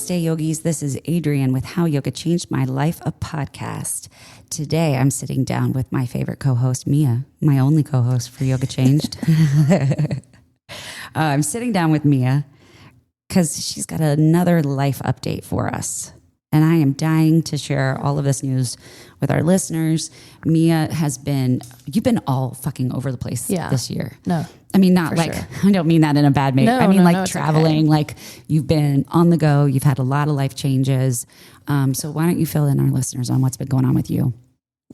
Namaste, yogis. This is Adrienne with How Yoga Changed My Life, a podcast. Today, I'm sitting down with my favorite co-host, Mia, my only co-host for Yoga Changed. I'm sitting down with Mia because she's got another life update for us. And I am dying to share all of this news with our listeners. Mia you've been all fucking over the place this year. No. I mean, not like, sure. I don't mean that in a bad way. I mean, traveling, like you've been on the go. You've had a lot of life changes. So why don't you fill in our listeners on what's been going on with you?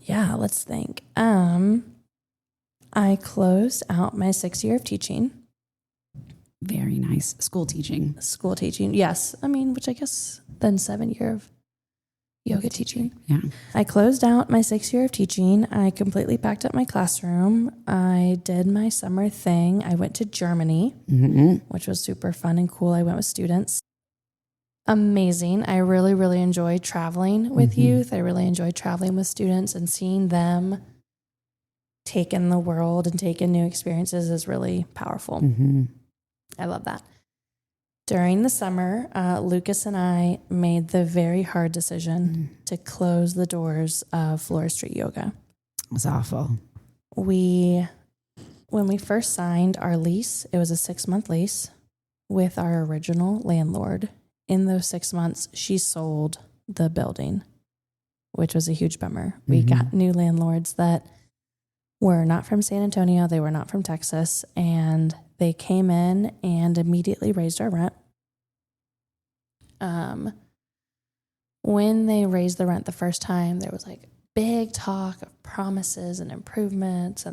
Yeah, let's think. I closed out my 6th year of teaching. Very nice. School teaching. Yes. I mean, which I guess then 7 year of yoga teaching. Yeah. I closed out my 6th year of teaching. I completely packed up my classroom. I did my summer thing. I went to Germany, which was super fun and cool. I went with students. Amazing. I really, really enjoyed traveling with youth. I really enjoyed traveling with students, and seeing them take in the world and take in new experiences is really powerful. I love that. During the summer, Lucas and I made the very hard decision to close the doors of Flores Street Yoga. It was awful. When we first signed our lease, it was a 6-month lease with our original landlord. In those 6 months, she sold the building, which was a huge bummer. We got new landlords that were not from San Antonio. They were not from Texas, and they came in and immediately raised our rent. When they raised the rent the first time, there was like big talk of promises and improvements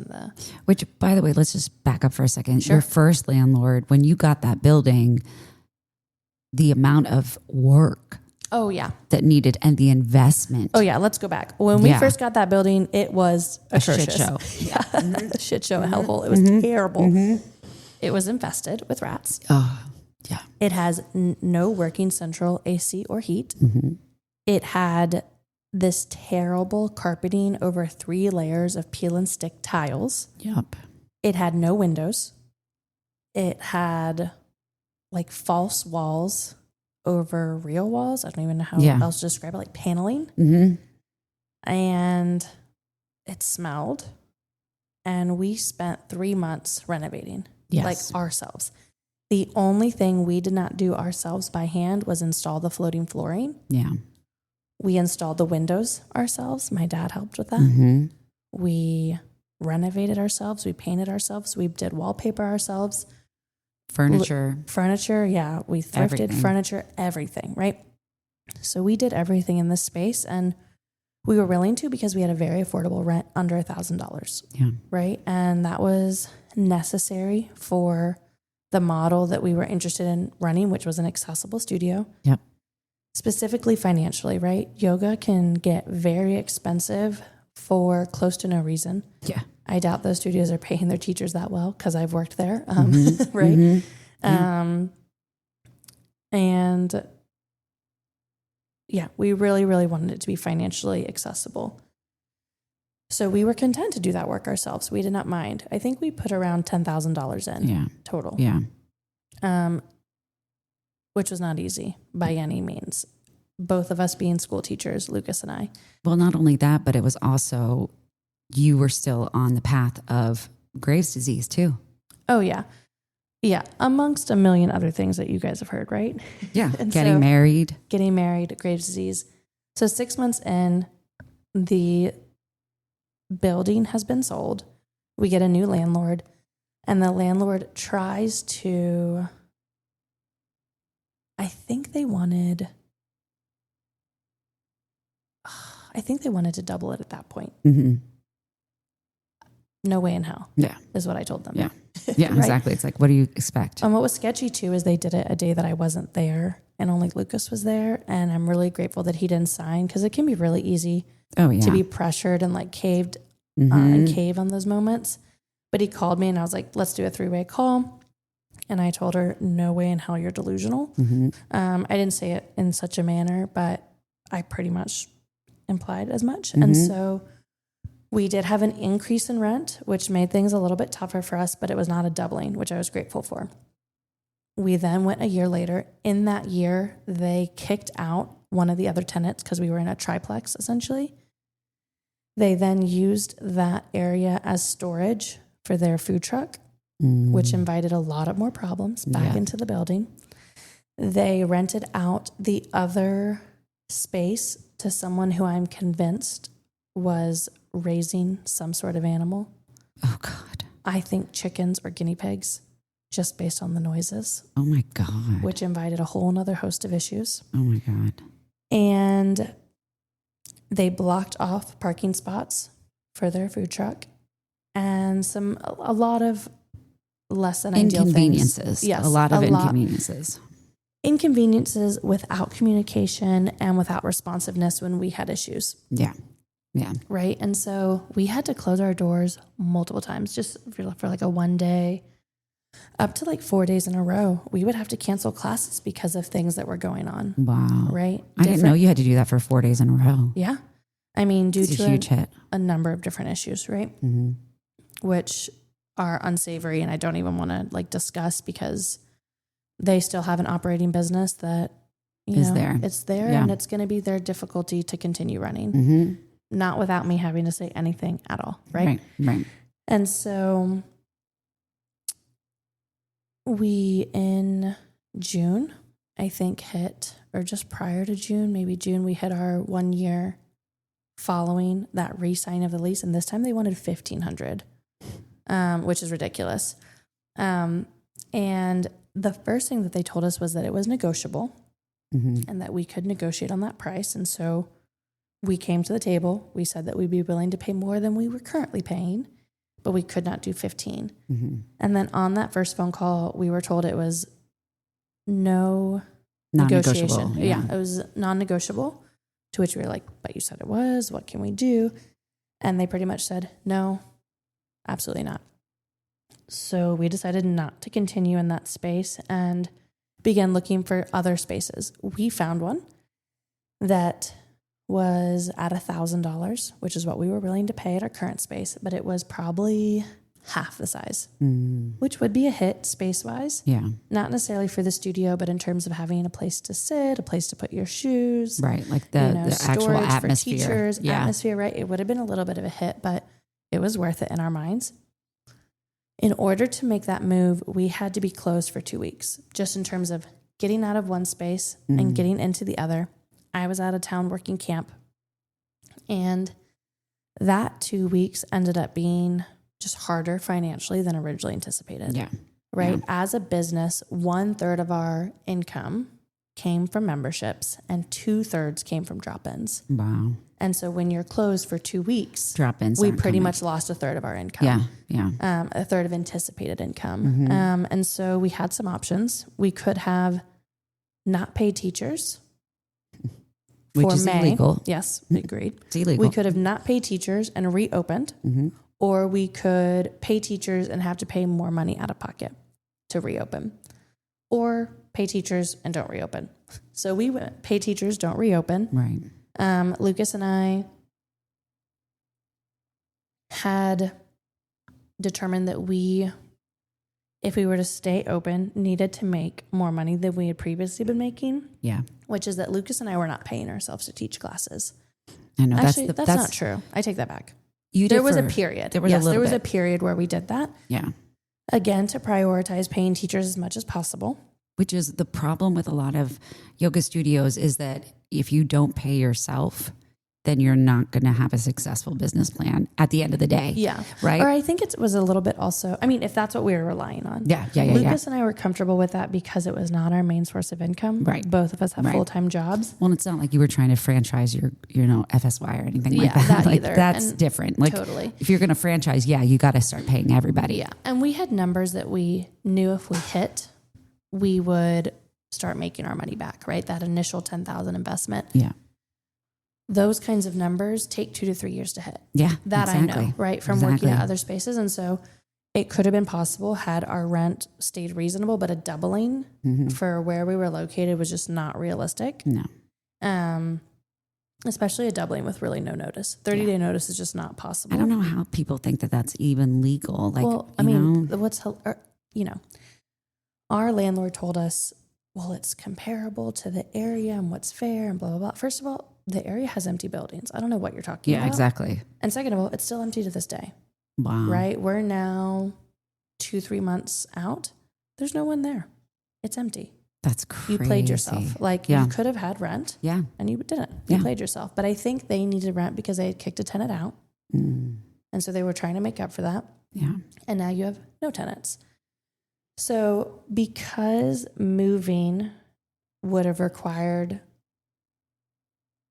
Which, by the way, let's just back up for a second. Sure. Your first landlord, when you got that building, the amount of work that needed and the investment. Oh yeah, let's go back. When we first got that building, it was atrocious. Shit show. A shit show, a hellhole. It was terrible. It was infested with rats. Oh, yeah. It has no working central AC or heat. It had this terrible carpeting over 3 layers of peel and stick tiles. Yep. It had no windows. It had like false walls over real walls. I don't even know how else to describe it, like paneling. And it smelled. And we spent 3 months renovating, like ourselves. The only thing we did not do ourselves by hand was install the floating flooring. Yeah. We installed the windows ourselves. My dad helped with that. We renovated ourselves. We painted ourselves. We did wallpaper ourselves. Furniture, yeah. We thrifted furniture, everything, right? So we did everything in this space, and we were willing to because we had a very affordable rent under $1,000. Yeah. Right. And that was necessary for the model that we were interested in running, which was an accessible studio. Yep. Specifically financially, right? Yoga can get very expensive for close to no reason. Yeah. I doubt those studios are paying their teachers that well because I've worked there, right? And yeah, we really, really wanted it to be financially accessible. So we were content to do that work ourselves. We did not mind. I think we put around $10,000 in total. Yeah. Which was not easy by any means. Both of us being school teachers, Lucas and I. Well, not only that, but it was also, you were still on the path of Graves' disease too. Oh, yeah. Yeah. Amongst a million other things that you guys have heard, right? Yeah. Getting married, Graves' disease. So 6 months in, the building has been sold. We get a new landlord, and the landlord tries to, I think they wanted to double it at that point. No way in hell. Yeah. Is what I told them. Yeah. Yeah, right? Exactly. It's like, what do you expect? And what was sketchy too is they did it a day that I wasn't there, and only Lucas was there. And I'm really grateful that he didn't sign, because it can be really easy to be pressured and like caved and cave on those moments. But he called me and I was like, let's do a 3-way call. And I told her, no way in hell you're delusional. I didn't say it in such a manner, but I pretty much implied as much. And so we did have an increase in rent, which made things a little bit tougher for us, but it was not a doubling, which I was grateful for. We then went a year later. In that year, they kicked out one of the other tenants because we were in a triplex, essentially. They then used that area as storage for their food truck, which invited a lot of more problems back into the building. They rented out the other space to someone who I'm convinced was raising some sort of animal. Oh, God. I think chickens or guinea pigs, just based on the noises. Oh, my God. Which invited a whole nother host of issues. Oh, my God. And they blocked off parking spots for their food truck and a lot of less than ideal inconveniences. Yes, a lot of inconveniences. Inconveniences without communication and without responsiveness when we had issues. Yeah. Yeah. Right. And so we had to close our doors multiple times just for like a one day, up to like 4 days in a row. We would have to cancel classes because of things that were going on. Wow. Right. I didn't know you had to do that for 4 days in a row. Yeah. I mean, due It's to a huge hit. a number of different issues, right? Mm-hmm. Which are unsavory and I don't even want to like discuss because they still have an operating business that is there. It's there and it's going to be their difficulty to continue running. Not without me having to say anything at all. Right. And so we in June, I think or just prior to June, maybe June, we hit our 1 year following that re-sign of the lease. And this time they wanted $1,500, which is ridiculous. And the first thing that they told us was that it was negotiable and that we could negotiate on that price. And so we came to the table. We said that we'd be willing to pay more than we were currently paying, but we could not do 15. And then on that first phone call, we were told it was no negotiation. Yeah, it was non-negotiable, to which we were like, but you said it was. What can we do? And they pretty much said, no, absolutely not. So we decided not to continue in that space and began looking for other spaces. We found one that was at $1,000, which is what we were willing to pay at our current space, but it was probably half the size, which would be a hit space-wise. Yeah. Not necessarily for the studio, but in terms of having a place to sit, a place to put your shoes. Right, like the actual atmosphere. For teachers, atmosphere, right? It would have been a little bit of a hit, but it was worth it in our minds. In order to make that move, we had to be closed for 2 weeks, just in terms of getting out of one space and getting into the other. I was out of town working camp, and that 2 weeks ended up being just harder financially than originally anticipated. Yeah. Right. Yeah. As a business, 1/3 of our income came from memberships and 2/3 came from drop-ins. Wow. And so when you're closed for 2 weeks, drop-ins, we pretty much lost 1/3 of our income. Yeah. Yeah. 1/3 of anticipated income. And so we had some options. We could have not paid teachers. Which is illegal. Yes, agreed. It's illegal. We could have not paid teachers and reopened, or we could pay teachers and have to pay more money out of pocket to reopen, or pay teachers and don't reopen. So we went pay teachers, don't reopen. Right. Lucas and I had determined that if we were to stay open, needed to make more money than we had previously been making. Yeah. Which is that Lucas and I were not paying ourselves to teach classes. I know. Actually, that's not true. I take that back. There was a period. There was a period where we did that. Yeah. Again, to prioritize paying teachers as much as possible. Which is the problem with a lot of yoga studios is that if you don't pay yourself, then you're not going to have a successful business plan at the end of the day. Yeah. Right. Or I think it was a little bit also, I mean, if that's what we were relying on. Yeah. Lucas and I were comfortable with that because it was not our main source of income. Right. Both of us have full-time jobs. Well, it's not like you were trying to franchise your FSY or anything like that. That like, either. That's different. Like, totally. If you're going to franchise, you got to start paying everybody. Yeah. And we had numbers that we knew if we hit, we would start making our money back, right? That initial $10,000 investment. Yeah. Those kinds of numbers take 2 to 3 years to hit. Yeah, that exactly. I know, right? From working at other spaces. And so it could have been possible had our rent stayed reasonable, but a doubling for where we were located was just not realistic. No. Especially a doubling with really no notice. 30-day notice is just not possible. I don't know how people think that that's even legal. Like, well, I mean, our landlord told us, well, it's comparable to the area and what's fair and blah, blah, blah. First of all, the area has empty buildings. I don't know what you're talking about. Yeah, exactly. And second of all, it's still empty to this day. Wow. Right? We're now 2-3 months out. There's no one there. It's empty. That's crazy. You played yourself. Like you could have had rent. Yeah. And you didn't. You played yourself. But I think they needed rent because they had kicked a tenant out. Mm. And so they were trying to make up for that. Yeah. And now you have no tenants. So because moving would have required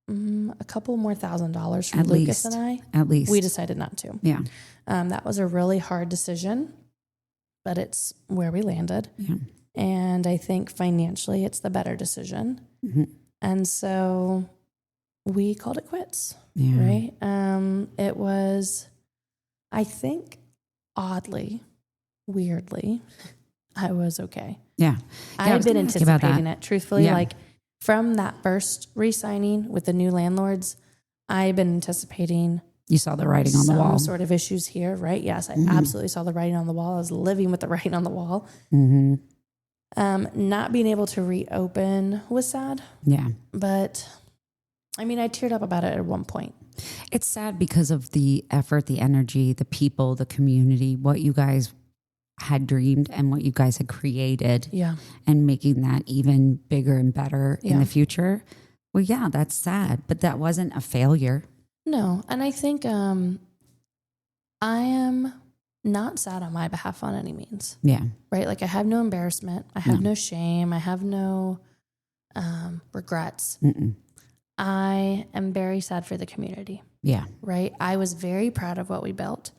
a couple more $1,000 from Lucas and I, at least we decided not to. Yeah. That was a really hard decision, but it's where we landed. Yeah. And I think financially it's the better decision. Mm-hmm. And so we called it quits. Yeah. Right. It was, I think, oddly, weirdly, I was okay. Yeah. I had been anticipating it, truthfully. Like from that first re-signing with the new landlords, I had been anticipating. You saw the writing on the wall. Some sort of issues here, right? Yes, I absolutely saw the writing on the wall. I was living with the writing on the wall. Mm-hmm. Not being able to reopen was sad. Yeah. But I mean, I teared up about it at one point. It's sad because of the effort, the energy, the people, the community, what you guys had dreamed and what you guys had created. Yeah. And making that even bigger and better in the future. Well, yeah, that's sad, but that wasn't a failure. No. And I think I am not sad on my behalf on any means. Yeah. Right? Like I have no embarrassment. I have no shame. I have no regrets. Mm-mm. I am very sad for the community. Yeah. Right? I was very proud of what we built.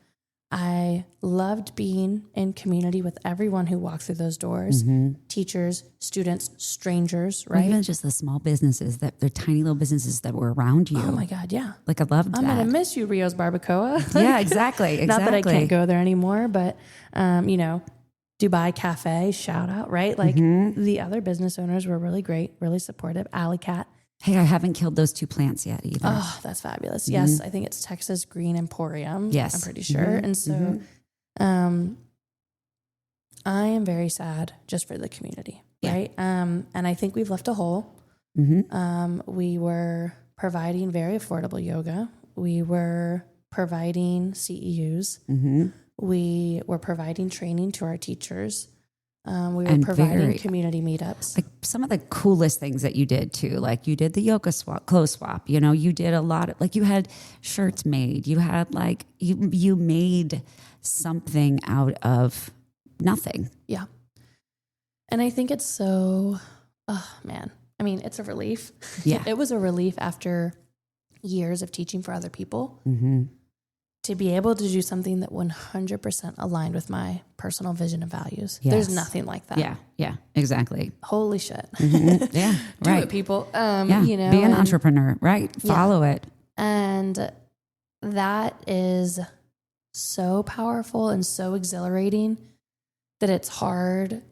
I loved being in community with everyone who walked through those doors, teachers, students, strangers, right? Or even just the small businesses they're tiny little businesses that were around you. Oh my God, yeah. Like I loved that. I'm going to miss you, Rio's Barbacoa. Yeah, exactly. Not that I can't go there anymore, but, Dubai Cafe, shout out, right? Like the other business owners were really great, really supportive. Alley Cat. Hey, I haven't killed those 2 plants yet either. Oh, that's fabulous. Yes, I think it's Texas Green Emporium. Yes. I'm pretty sure. And so I am very sad just for the community, right? And I think we've left a hole. We were providing very affordable yoga. We were providing CEUs. We were providing training to our teachers. We were providing community meetups. Like some of the coolest things that you did too, like you did the yoga swap, clothes swap, you did a lot of, like you had shirts made, you had like, you made something out of nothing. Yeah. And I think it's so, oh man, I mean, it's a relief. Yeah. It was a relief after years of teaching for other people. To be able to do something that 100% aligned with my personal vision and values. Yes. There's nothing like that. Yeah, exactly. Holy shit. Yeah, Do right. it, people. Be an entrepreneur, right? Follow it. And that is so powerful and so exhilarating that it's hard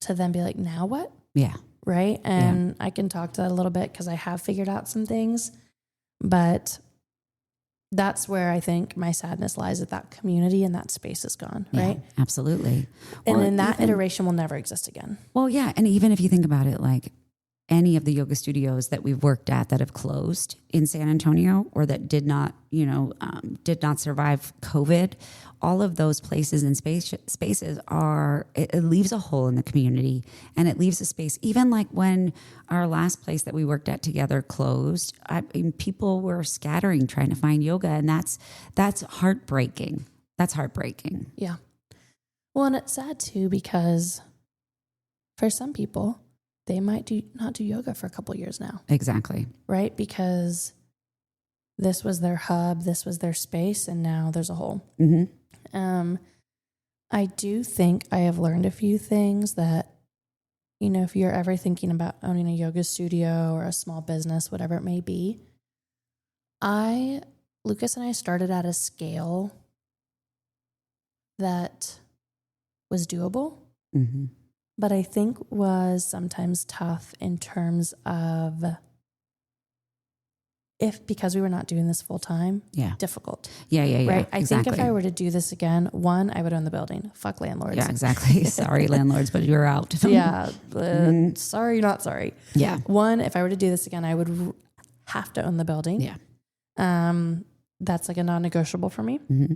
to then be like, now what? Yeah. Right? And I can talk to that a little bit because I have figured out some things, but that's where I think my sadness lies, that community and that space is gone, right? Absolutely. And then that iteration will never exist again. Well, yeah. And even if you think about it, like any of the yoga studios that we've worked at that have closed in San Antonio or that did not survive COVID, all of those places and spaces it leaves a hole in the community and it leaves a space. Even like when our last place that we worked at together closed, people were scattering trying to find yoga, and that's heartbreaking. That's heartbreaking. Yeah. Well, and it's sad too because for some people, they might not do yoga for a couple of years now. Exactly. Right? Because this was their hub, this was their space, and now there's a hole. I do think I have learned a few things that, if you're ever thinking about owning a yoga studio or a small business, whatever it may be, Lucas and I started at a scale that was doable, but I think was sometimes tough in terms of because we were not doing this full time, Yeah. difficult. Yeah. Right. I exactly. think if I were to do this again, one, I would own the building. Fuck landlords. Yeah, exactly. Sorry, landlords, but you're out. Yeah. Sorry, not sorry. Yeah. One, if I were to do this again, I would have to own the building. Yeah. That's like a non-negotiable for me. Mm-hmm.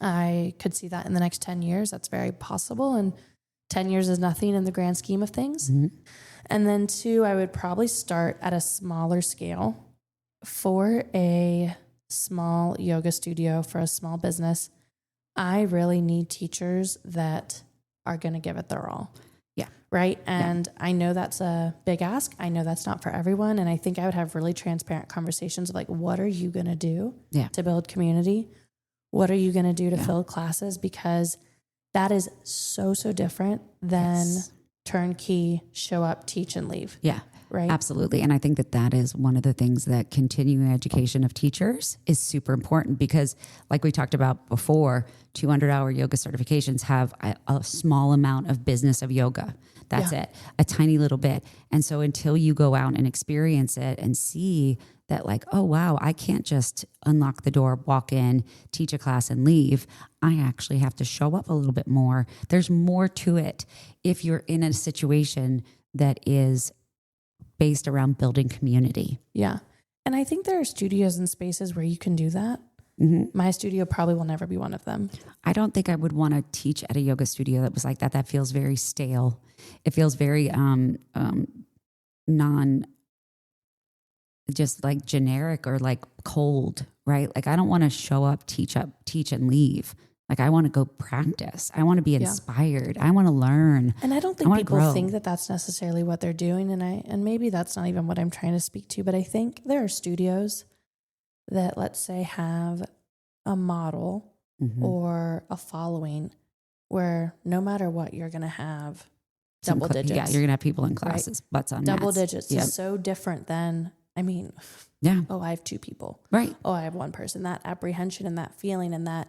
I could see that in the next 10 years. That's very possible. And 10 years is nothing in the grand scheme of things. Mm-hmm. And then two, I would probably start at a smaller scale for a small yoga studio, for a small business. I really need teachers that are going to give it their all. Yeah. Right. And I know that's a big ask. I know that's not for everyone. And I think I would have really transparent conversations of like, what are you going to do to build community? What are you going to do to fill classes? Because that is so different than turnkey, show up, teach, and leave. Yeah. Right. Absolutely. And I think that is one of the things that continuing education of teachers is super important because like we talked about before, 200-hour yoga certifications have a small amount of business of yoga. That's it, a tiny little bit. And so until you go out and experience it and see that like, oh, wow, I can't just unlock the door, walk in, teach a class and leave. I actually have to show up a little bit more. There's more to it if you're in a situation that is based around building community. Yeah. And I think there are studios and spaces where you can do that. Mm-hmm. My studio probably will never be one of them. I don't think I would want to teach at a yoga studio that was like that. That feels very stale. It feels very just like generic or like cold, right? Like I don't want to show up, teach and leave. Like I want to go practice. I want to be inspired. I want to learn. And I don't think people grow. think that that's necessarily what they're doing. And maybe that's not even what I'm trying to speak to, but I think there are studios that, let's say, have a model or a following where no matter what, you're going to have double digits. Yeah, you're going to have people in classes, butts on double mats. digits is so different than, I have 2 people. Right. Oh, I have 1 person. That apprehension and that feeling and that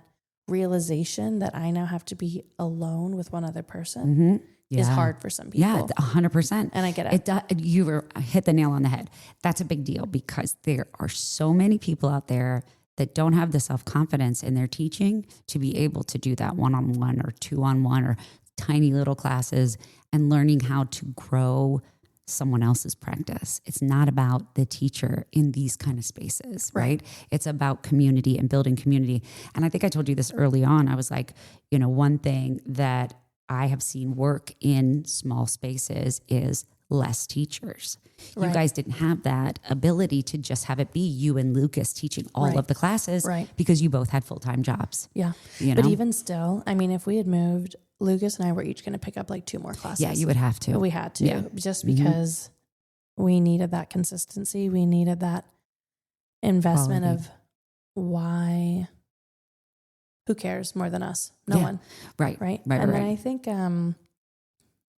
realization that I now have to be alone with one other person is hard for some people. Yeah, 100%. And I get it. You hit the nail on the head. That's a big deal because there are so many people out there that don't have the self-confidence in their teaching to be able to do that one-on-one or 2-on-1 or tiny little classes and learning how to grow someone else's practice. It's not about the teacher in these kind of spaces, right? It's about community and building community. And I think I told you this early on. I was like, one thing that I have seen work in small spaces is less teachers. You guys didn't have that ability to just have it be you and Lucas teaching all of the classes because you both had full-time jobs. Yeah. But even still, if we had moved, Lucas and I were each going to pick up like 2 more classes. Yeah, you would have to. We had to just because we needed that consistency. We needed that investment of why, who cares more than us? No one. Right. And then I think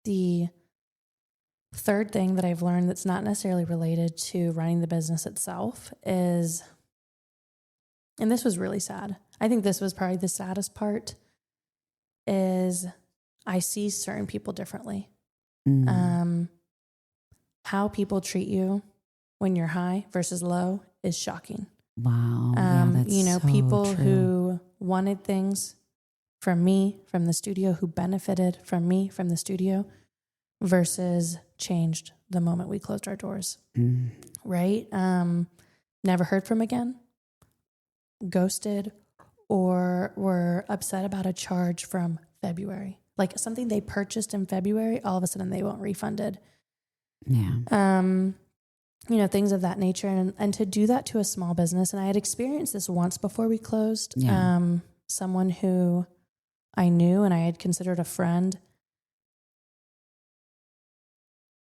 the third thing that I've learned that's not necessarily related to running the business itself is, and this was really sad. I think this was probably the saddest part, is I see certain people differently. How people treat you when you're high versus low is shocking. Wow. That's so people true. who wanted things from me, from the studio, who benefited from me, from the studio, versus changed the moment we closed our doors. Right? Never heard from again, ghosted, or were upset about a charge from February. Like something they purchased in February, all of a sudden they want refunded. Yeah. Things of that nature. And to do that to a small business, and I had experienced this once before we closed, someone who I knew and I had considered a friend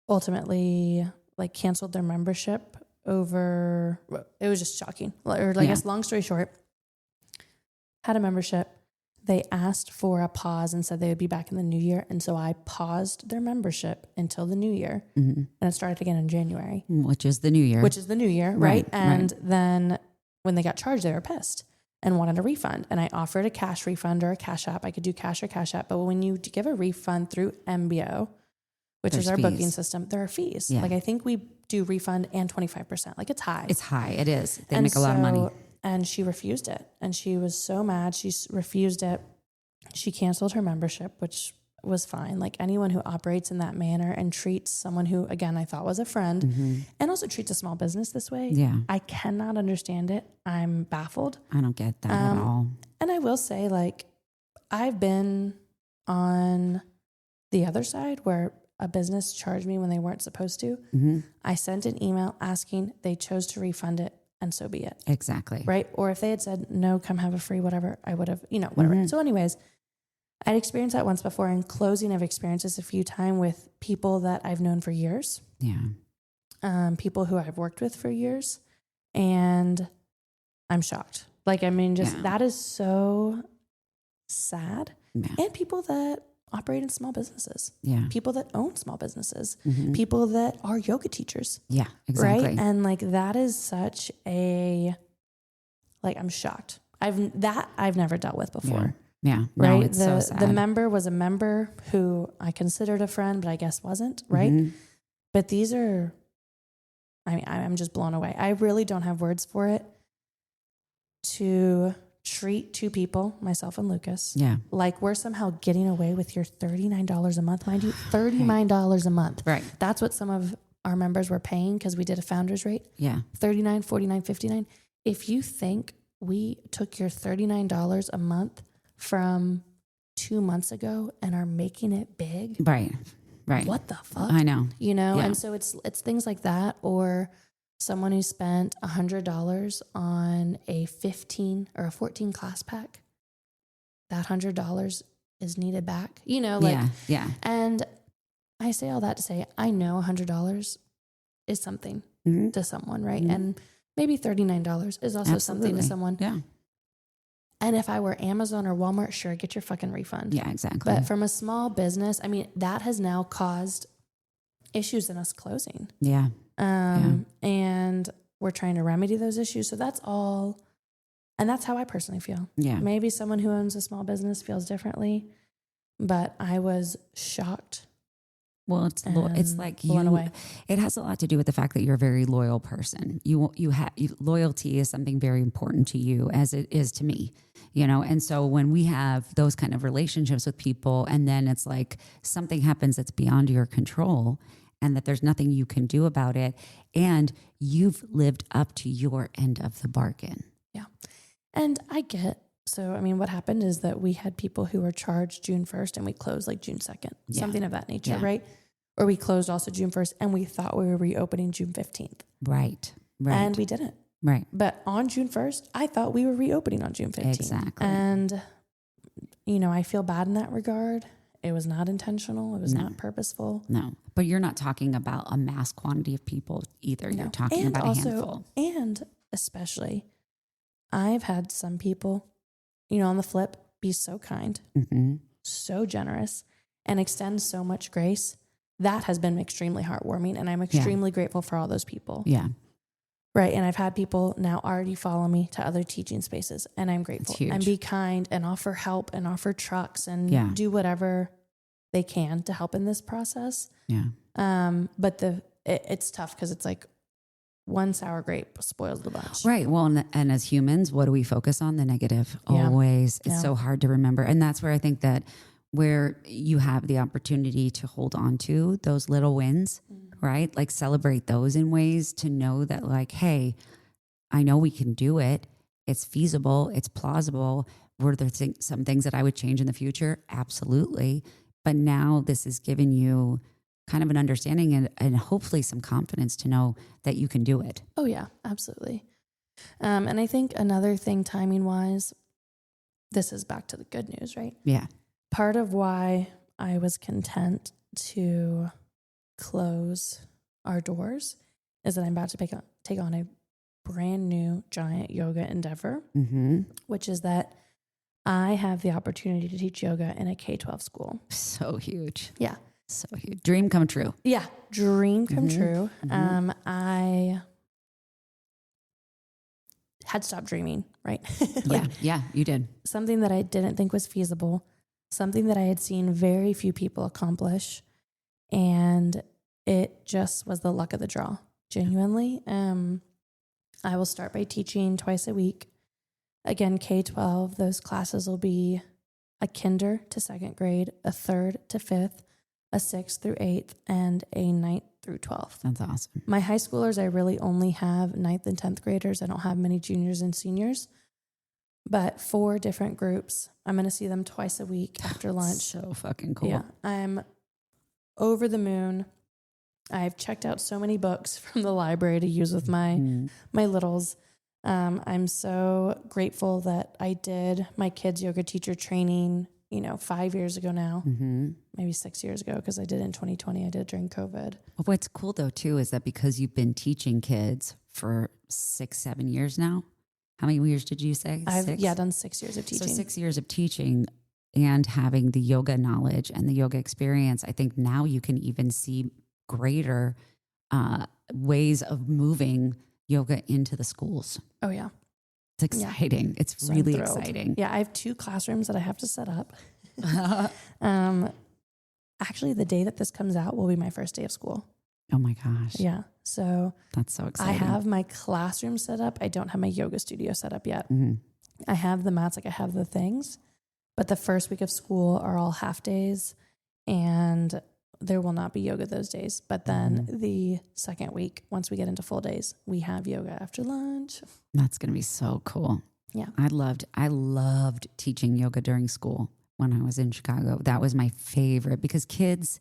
ultimately like canceled their membership over, it was just shocking. Or I guess long story short, had a membership. They asked for a pause and said they would be back in the new year. And so I paused their membership until the new year. And it started again in January. Which is the new year. Right? And then when they got charged, they were pissed and wanted a refund. And I offered a cash refund or a cash app. I could do cash or cash app. But when you give a refund through MBO, which is our booking system, there are fees. Yeah. Like I think we do refund and 25%. Like it's high. It's high. It is. They make a lot of money. And she refused it. And she was so mad. She refused it. She canceled her membership, which was fine. Like anyone who operates in that manner and treats someone who, again, I thought was a friend and also treats a small business this way. Yeah. I cannot understand it. I'm baffled. I don't get that at all. And I will say, like, I've been on the other side where a business charged me when they weren't supposed to. I sent an email asking, they chose to refund it, and so be it. Exactly. Right? Or if they had said, no, come have a free whatever, I would have, whatever. So anyways, I'd experienced that once before. In closing, I've experienced this a few times with people that I've known for years. Yeah. People who I've worked with for years. And I'm shocked. Like, I mean, just that is so sad. Yeah. And people that operate in small businesses. Yeah. People that own small businesses. People that are yoga teachers. Yeah, exactly. Right? And like, that is such a, like, I'm shocked. I've never dealt with before. Yeah. Right. No, it's so sad. The member was a member who I considered a friend, but I guess wasn't. Right. But these are, I mean, I'm just blown away. I really don't have words for it. To treat two people, myself and Lucas, like we're somehow getting away with your $39 a month, mind you, $39 a month. Right. That's what some of our members were paying because we did a founder's rate. Yeah. $39, $49, $59. If you think we took your $39 a month from 2 months ago and are making it big. Right. What the fuck? I know. And so it's things like that, or someone who spent $100 on a 15 or a 14 class pack. That $100 is needed back. Yeah. And I say all that to say, I know $100 is something to someone, right? And maybe $39 is also something to someone. Yeah. And if I were Amazon or Walmart, sure, get your fucking refund. Yeah, exactly. But from a small business, I mean, that has now caused issues in us closing. Yeah. And we're trying to remedy those issues. So that's all. And that's how I personally feel. Yeah. Maybe someone who owns a small business feels differently, but I was shocked. Well, it's like blown away. It has a lot to do with the fact that you're a very loyal person. Loyalty is something very important to you, as it is to me, And so when we have those kind of relationships with people, and then it's like something happens that's beyond your control, and that there's nothing you can do about it, and you've lived up to your end of the bargain. Yeah, and So, I mean, what happened is that we had people who were charged June 1st and we closed like June 2nd, something of that nature, right? Or we closed also June 1st and we thought we were reopening June 15th. Right. And we didn't. Right. But on June 1st, I thought we were reopening on June 15th. Exactly. And, I feel bad in that regard. It was not intentional. It was not purposeful. No. But you're not talking about a mass quantity of people either. No. You're talking about a handful. And especially, I've had some people, on the flip, be so kind, so generous, and extend so much grace. That has been extremely heartwarming, and I'm extremely grateful for all those people. Yeah. Right. And I've had people now already follow me to other teaching spaces, and I'm grateful. And be kind and offer help and offer trucks and do whatever they can to help in this process. Yeah. But it's tough because it's like one sour grape spoils the bunch. Right. Well, and as humans, what do we focus on? The negative always. It's so hard to remember. And that's where I think that where you have the opportunity to hold on to those little wins, right? Like celebrate those in ways to know that like, hey, I know we can do it. It's feasible. It's plausible. Were there some things that I would change in the future? Absolutely. But now this has given you kind of an understanding and hopefully some confidence to know that you can do it. Oh yeah, absolutely. And I think another thing timing wise, this is back to the good news, right? Yeah. Part of why I was content to close our doors is that I'm about to take on a brand new giant yoga endeavor, which is that I have the opportunity to teach yoga in a K-12 school. So huge. Yeah. So huge. Dream come true. Yeah. Dream come true. I had stopped dreaming, right? Yeah, you did. Something that I didn't think was feasible, something that I had seen very few people accomplish. And it just was the luck of the draw genuinely. I will start by teaching twice a week. Again, K-12, those classes will be a kinder to second grade, a third to fifth, a sixth through eighth, and a ninth through 12th. That's awesome. My high schoolers, I really only have ninth and 10th graders. I don't have many juniors and seniors, but 4 different groups. I'm going to see them twice a week after lunch. So fucking cool. Yeah, I'm over the moon. I've checked out so many books from the library to use with my littles. I'm so grateful that I did my kids yoga teacher training, 5 years ago now, maybe 6 years ago, because I did it in 2020. I did it during COVID. Well, what's cool though too is that because you've been teaching kids for 6-7 years now. How many years did you say? I've done 6 years of teaching. So 6 years of teaching and having the yoga knowledge and the yoga experience. I think now you can even see greater ways of moving yoga into the schools. Oh yeah. It's exciting. Yeah. It's so really exciting. Yeah. I have 2 classrooms that I have to set up. Actually, the day that this comes out will be my first day of school. Oh my gosh. Yeah. So that's so exciting. I have my classroom set up. I don't have my yoga studio set up yet. I have the mats, I have the things, but the first week of school are all half days and there will not be yoga those days. But then the second week, once we get into full days, we have yoga after lunch. That's going to be so cool. Yeah. I loved teaching yoga during school when I was in Chicago. That was my favorite because kids,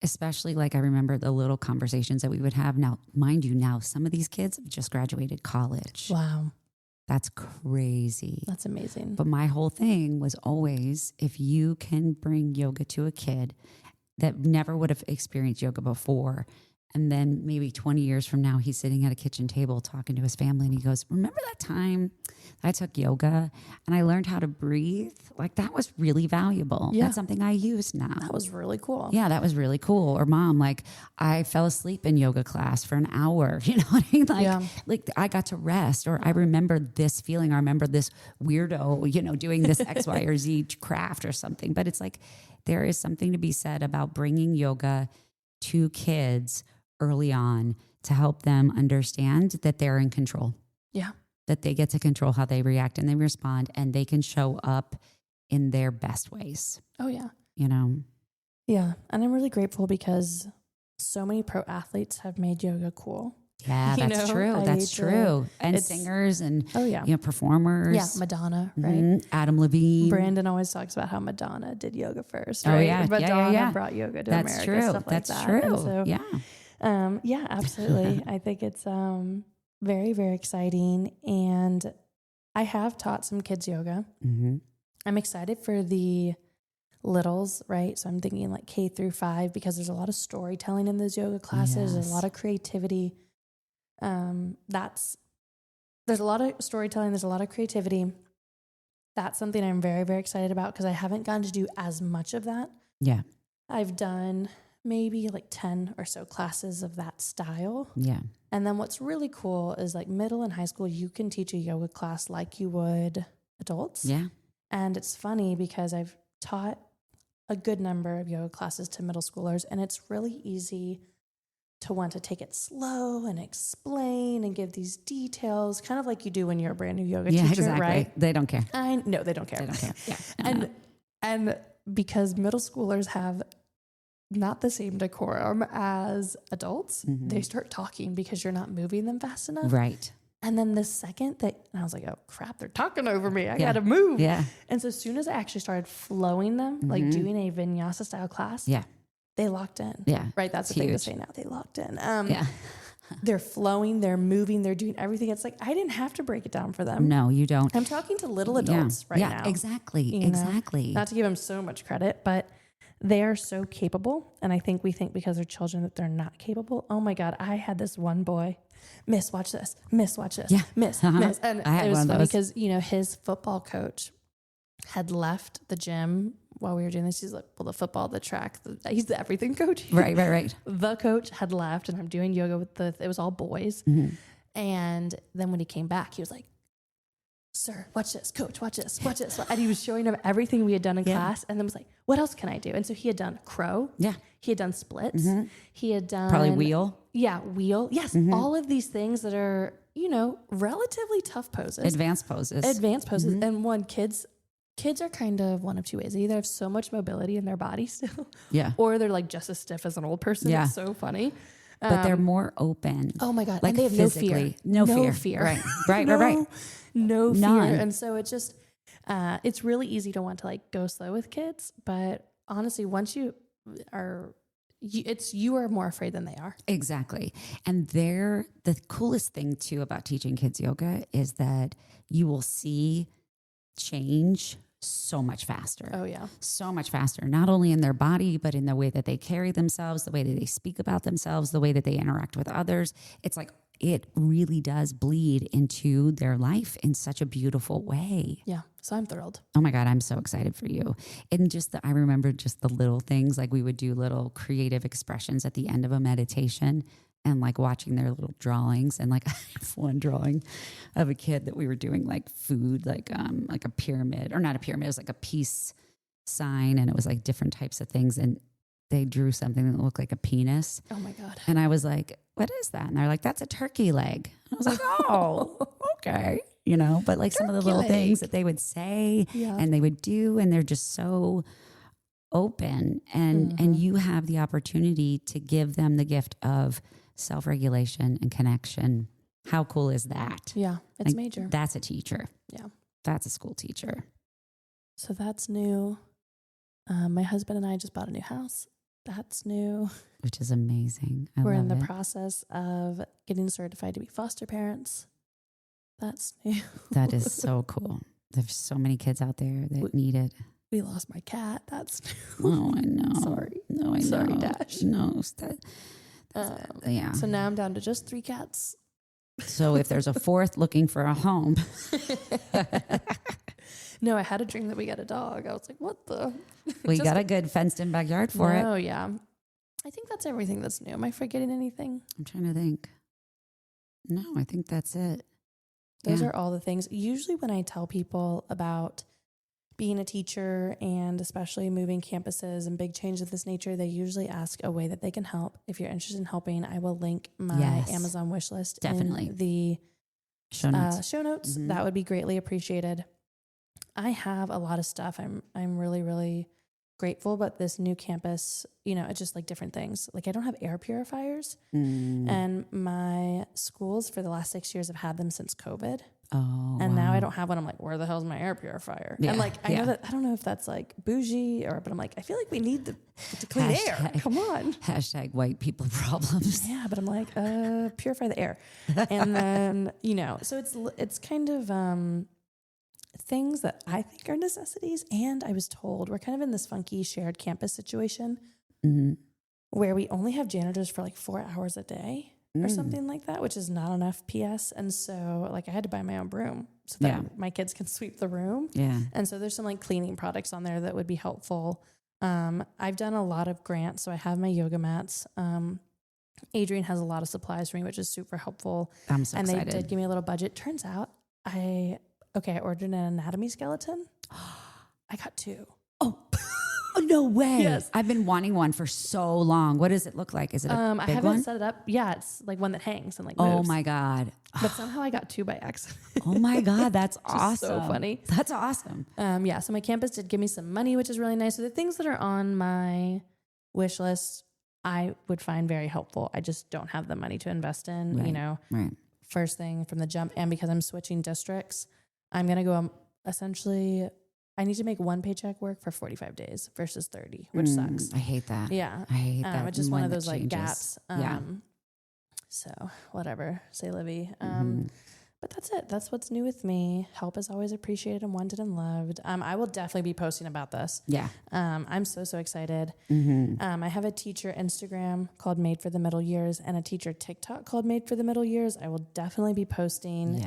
especially I remember the little conversations that we would have. Now, mind you, some of these kids have just graduated college. Wow. That's crazy. That's amazing. But my whole thing was always, if you can bring yoga to a kid that never would have experienced yoga before, and then maybe 20 years from now, he's sitting at a kitchen table talking to his family and he goes, remember that time I took yoga and I learned how to breathe? That was really valuable. Yeah. That's something I use now. That was really cool. Yeah, that was really cool. Or mom, I fell asleep in yoga class for an hour. You know what I mean? I got to rest, or I remember this feeling. I remember this weirdo, doing this X, Y, or Z craft or something. But it's there is something to be said about bringing yoga to kids early on to help them understand that they're in control. Yeah. That they get to control how they react and they respond, and they can show up in their best ways. Oh, yeah. Yeah. And I'm really grateful because so many pro athletes have made yoga cool. Yeah, that's true. That's true. And singers and performers. Yeah, Madonna, right? Adam Levine. Brandon always talks about how Madonna did yoga first, right? Oh, yeah. Madonna brought yoga to that's America. True. Stuff like that's that. true. And so, yeah, absolutely. I think it's very, very exciting. And I have taught some kids yoga. I'm excited for the littles, right? So I'm thinking K through 5, because there's a lot of storytelling in those yoga classes. Yes. There's a lot of creativity. There's a lot of storytelling. There's a lot of creativity. That's something I'm very, very excited about because I haven't gotten to do as much of that. Yeah. I've done maybe 10 or so classes of that style. Yeah. And then what's really cool is middle and high school, you can teach a yoga class like you would adults. Yeah. And it's funny because I've taught a good number of yoga classes to middle schoolers, and it's really easy to want to take it slow and explain and give these details, kind of like you do when you're a brand new yoga teacher, exactly. right? They don't care. No, they don't care. They don't care. Yeah. And because middle schoolers have not the same decorum as adults, they start talking because you're not moving them fast enough. Right. And then the second and I was like, oh crap, they're talking over me. I got to move. Yeah. And so as soon as I actually started flowing them, doing a vinyasa style class, they locked in. Yeah. Right. That's the thing to say now. They locked in. Yeah. They're flowing, they're moving, they're doing everything. It's I didn't have to break it down for them. No, you don't. I'm talking to little adults now. Yeah, exactly. Exactly. Not to give them so much credit, but they are so capable. And I think we think because they're children that they're not capable. Oh my God. I had this one boy, Miss, watch this. Miss, watch this. Yeah. Miss. And it was funny because, his football coach had left the gym while we were doing this. He's like, well, the football, the track, he's the everything coach. Right. The coach had left and I'm doing yoga with it was all boys. And then when he came back, he was like, sir, watch this, coach, watch this, watch this. And he was showing him everything we had done in class and then was like, what else can I do? And so he had done crow. Yeah. He had done splits. He had done Probably wheel. Yeah. Wheel. Yes. All of these things that are, relatively tough poses. Advanced poses. And kids are kind of one of two ways. They either have so much mobility in their body still. Yeah. Or they're like just as stiff as an old person. Yeah. It's so funny. But they're more open. Oh my God. Like and they have physically. No fear. Right. No fear. None. And so it just, it's really easy to want to like go slow with kids. But honestly, once you are more afraid than they are. Exactly. And the coolest thing too about teaching kids yoga is that you will see change so much faster. Oh yeah. So much faster, not only in their body, but in the way that they carry themselves, the way that they speak about themselves, the way that they interact with others. It's like, it really does bleed into their life in such a beautiful way. Yeah. So I'm thrilled. Oh my God, I'm so excited for you. And I remember just the little things, like we would do little creative expressions at the end of a meditation and like watching their little drawings. And like I have one drawing of a kid that we were doing like food, like a pyramid, or not a pyramid, it was like a peace sign. And it was like different types of things. And they drew something that looked like a penis. Oh my God. And I was like, what is that? And they're like, that's a turkey leg. And I was like, oh, okay. But like some of the little things that they would say and they would do, and they're just so open. And you have the opportunity to give them the gift of self-regulation and connection. How cool is that? Yeah, it's major. That's a teacher. Yeah. That's a school teacher. So that's new. My husband and I just bought a new house. That's new. Which is amazing. We're in the process of getting certified to be foster parents. That's new. That is so cool. There's so many kids out there that need it. We lost my cat. That's new. Oh, I know. Sorry. No, I know. Sorry, Dash. No. Yeah. So now I'm down to just 3 cats. So if there's a fourth looking for a home. No, I had a dream that we got a dog. I was like, what the? We got a good fenced in backyard for it. Oh, yeah. I think that's everything that's new. Am I forgetting anything? I'm trying to think. No, I think that's it. Those are all the things. Usually when I tell people about being a teacher and especially moving campuses and big changes of this nature, they usually ask a way that they can help. If you're interested in helping, I will link my Amazon wish list in the show notes. That would be greatly appreciated. I have a lot of stuff. I'm really, really grateful, but this new campus, it's just like different things. Like I don't have air purifiers and my schools for the last 6 years have had them since COVID. Oh, and now I don't have one. I'm like, where the hell's my air purifier? Yeah, and like, I know that, I don't know if that's like bougie but I'm like, I feel like we need to clean air. Come on. # white people problems. Yeah. But I'm like, purify the air. And then, so it's kind of, things that I think are necessities. And I was told we're kind of in this funky shared campus situation where we only have janitors for like 4 hours a day or something like that, which is not enough PS. And so like I had to buy my own broom so that my kids can sweep the room. Yeah. And so there's some like cleaning products on there that would be helpful. I've done a lot of grants. So I have my yoga mats. Adrian has a lot of supplies for me, which is super helpful. I'm so excited. And they did give me a little budget. Turns out I ordered an anatomy skeleton. I got 2. Oh, no way. Yes. I've been wanting one for so long. What does it look like? Is it a I big haven't one? set it up. Yeah, it's like one that hangs and like moves. moves. Oh my God. But somehow I got 2 by accident. Oh my God. That's awesome. So funny. That's awesome. So my campus did give me some money, which is really nice. So the things that are on my wish list, I would find very helpful. I just don't have the money to invest in, Right. First thing from the jump. And because I'm switching districts, I'm going to go essentially, I need to make 1 paycheck work for 45 days versus 30, which sucks. I hate that. Yeah. I hate that. It's just one of those like changes. gaps. So whatever, say Livy. But that's it. That's what's new with me. Help is always appreciated and wanted and loved. I will definitely be posting about this. Yeah. I'm so excited. I have a teacher Instagram called Made for the Middle Years and a teacher TikTok called Made for the Middle Years. I will definitely be posting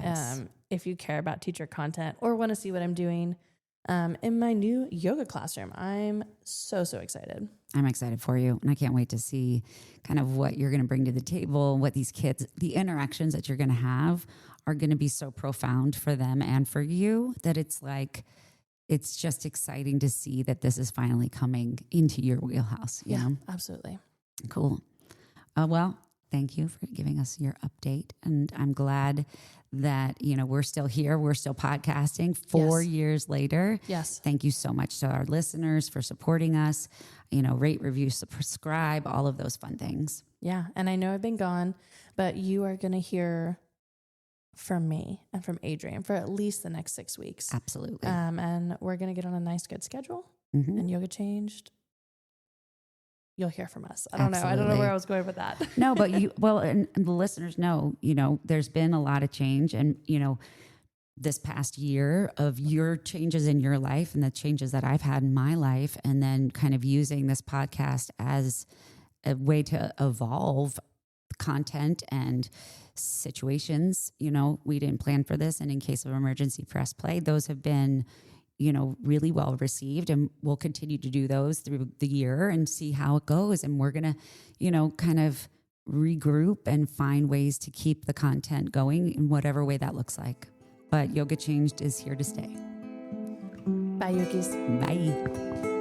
if you care about teacher content or want to see what I'm doing in my new yoga classroom. I'm so excited. I'm excited for you. And I can't wait to see kind of what you're going to bring to the table, what these kids, the interactions that you're going to have are going to be so profound for them and for you that it's just exciting to see that this is finally coming into your wheelhouse. You know? Absolutely. Cool. Well, thank you for giving us your update. And I'm glad that, we're still here. We're still podcasting 4 years later. Yes. Thank you so much to our listeners for supporting us, rate, review, subscribe, all of those fun things. Yeah. And I know I've been gone, but you are going to hear from me and from Adrian for at least the next 6 weeks. Absolutely. And we're going to get on a nice, good schedule. And Yoga Changed. You'll hear from us. I don't know. I don't know where I was going with that. No, but and the listeners know, there's been a lot of change, and, this past year of your changes in your life and the changes that I've had in my life, and then kind of using this podcast as a way to evolve content and situations. We didn't plan for this, and in case of emergency, press play. Those have been, really well received, and we'll continue to do those through the year and see how it goes. And we're going to, kind of regroup and find ways to keep the content going in whatever way that looks like. But Yoga Changed is here to stay. Bye, Yogis. Bye.